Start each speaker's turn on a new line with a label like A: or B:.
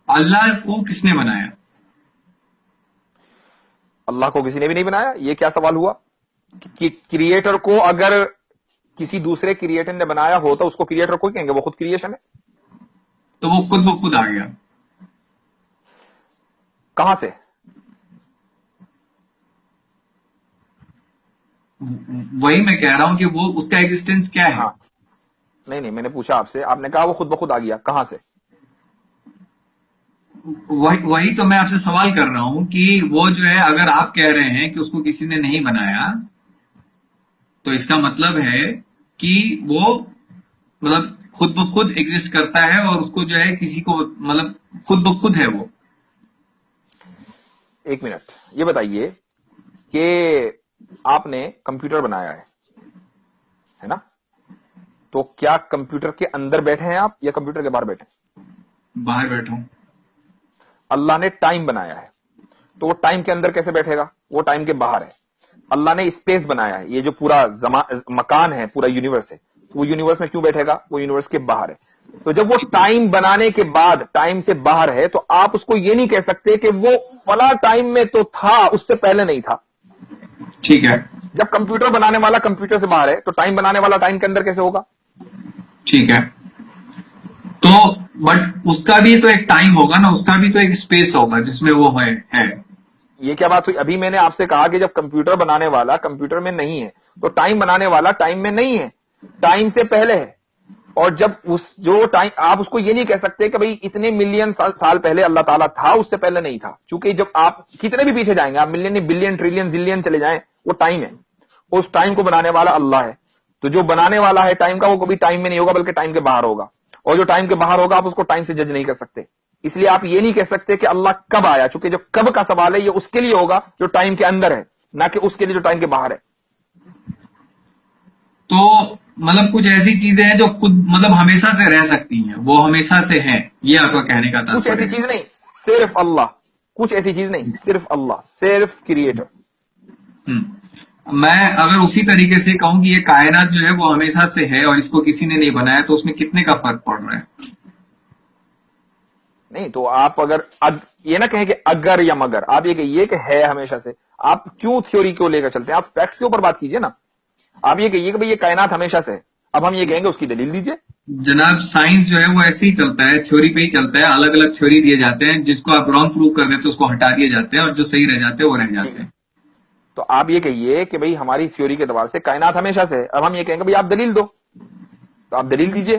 A: अल्लाह को किसने बनाया?
B: अल्लाह को किसी ने भी नहीं बनाया। ये क्या सवाल हुआ कि क्रिएटर को अगर किसी दूसरे क्रिएटर ने बनाया हो तो उसको क्रिएटर को कहेंगे, वो खुद क्रिएशन है।
A: तो वो खुद ब खुद आ गया।
B: कहां से?
A: वही मैं कह रहा हूं कि वो उसका एग्जिस्टेंस क्या है?
B: हाँ, नहीं, मैंने पूछा आपसे, आपने कहा वो खुद ब खुद आ गया, कहां से?
A: वही तो मैं आपसे सवाल कर रहा हूं कि वो जो है, अगर आप कह रहे हैं कि उसको किसी ने नहीं बनाया, तो इसका मतलब है कि वो मतलब खुद ब खुद एग्जिस्ट करता है और उसको जो है किसी को मतलब खुद ब खुद है वो।
B: एक मिनट, ये बताइए कि आपने कंप्यूटर बनाया है ना? तो क्या कंप्यूटर के अंदर बैठे हैं आप या कंप्यूटर के बाहर बैठे हैं?
A: बाहर बैठा हूं।
B: अल्लाह ने टाइम बनाया है, तो वो टाइम के अंदर कैसे बैठेगा? वो टाइम के बाहर है। अल्लाह ने स्पेस बनाया है, ये जो पूरा मकान है, पूरा यूनिवर्स है, तो वो यूनिवर्स में क्यों बैठेगा? वो यूनिवर्स के बाहर है। तो जब वो टाइम बनाने के बाद टाइम से बाहर है, तो आप उसको ये नहीं कह सकते कि वो फला टाइम में तो था, उससे पहले नहीं था।
A: ठीक है।
B: जब कंप्यूटर बनाने वाला कंप्यूटर से बाहर है, तो टाइम बनाने वाला टाइम के अंदर कैसे होगा?
A: ठीक है, तो बट उसका भी तो एक टाइम होगा ना, उसका भी तो एक स्पेस होगा जिसमें वो है।
B: ये क्या बात हुई? अभी मैंने आपसे कहा कि जब कंप्यूटर बनाने वाला कंप्यूटर में नहीं है, तो टाइम बनाने वाला टाइम में नहीं है, टाइम से पहले है। और जब उस जो टाइम, आप उसको ये नहीं कह सकते कि भाई इतने मिलियन साल पहले अल्लाह ताला था, उससे पहले नहीं था। क्योंकि जब आप कितने भी पीछे जाएंगे, आप मिलियन बिलियन ट्रिलियन जिलियन चले जाएं, वो टाइम है। उस टाइम को बनाने वाला अल्लाह है। तो जो बनाने वाला है टाइम का, वो कभी टाइम में नहीं होगा, बल्कि टाइम के बाहर होगा। और जो टाइम के बाहर होगा, आप उसको टाइम से जज नहीं कर सकते। इसलिए आप ये नहीं कह सकते कि अल्लाह कब आया, क्योंकि जो कब का सवाल है, ये उसके लिए होगा जो टाइम के अंदर है, ना कि उसके लिए जो टाइम के बाहर है।
A: तो मतलब कुछ ऐसी चीजें हैं जो खुद मतलब हमेशा से रह सकती हैं, वो हमेशा से है, ये आपका कहने का
B: कुछ ऐसी
A: तात्पर्य है?
B: चीज नहीं, सिर्फ अल्लाह। कुछ ऐसी चीज नहीं, सिर्फ अल्लाह, सिर्फ क्रिएटर।
A: मैं अगर उसी तरीके से कहूं कि ये कायनात जो है वो हमेशा से है और इसको किसी ने नहीं बनाया, तो उसमें कितने का फर्क पड़ रहा है?
B: नहीं, तो आप अगर ये ना कहें कि अगर या मगर, आप ये कहिए कि है हमेशा से। आप क्यों थ्योरी को लेकर चलते हैं? आप फैक्ट्स के ऊपर बात कीजिए ना। आप ये कहिए कि भाई ये कायनात हमेशा से है, अब हम ये कहेंगे उसकी दलील दीजिए।
A: जनाब, साइंस जो है वो ऐसे ही चलता है, थ्योरी पे ही चलता है। अलग अलग थ्योरी दिए जाते हैं, जिसको आप रॉन्ग प्रूव कर देते हो उसको हटा दिए जाते हैं, और जो सही रह जाते हैं वो रह जाते हैं।
B: तो आप ये कहिए कि भाई हमारी थ्योरी के दबाव से कायनात हमेशा से है, अब हम ये कहेंगे भाई आप दलील दो, तो आप दलील दीजिए।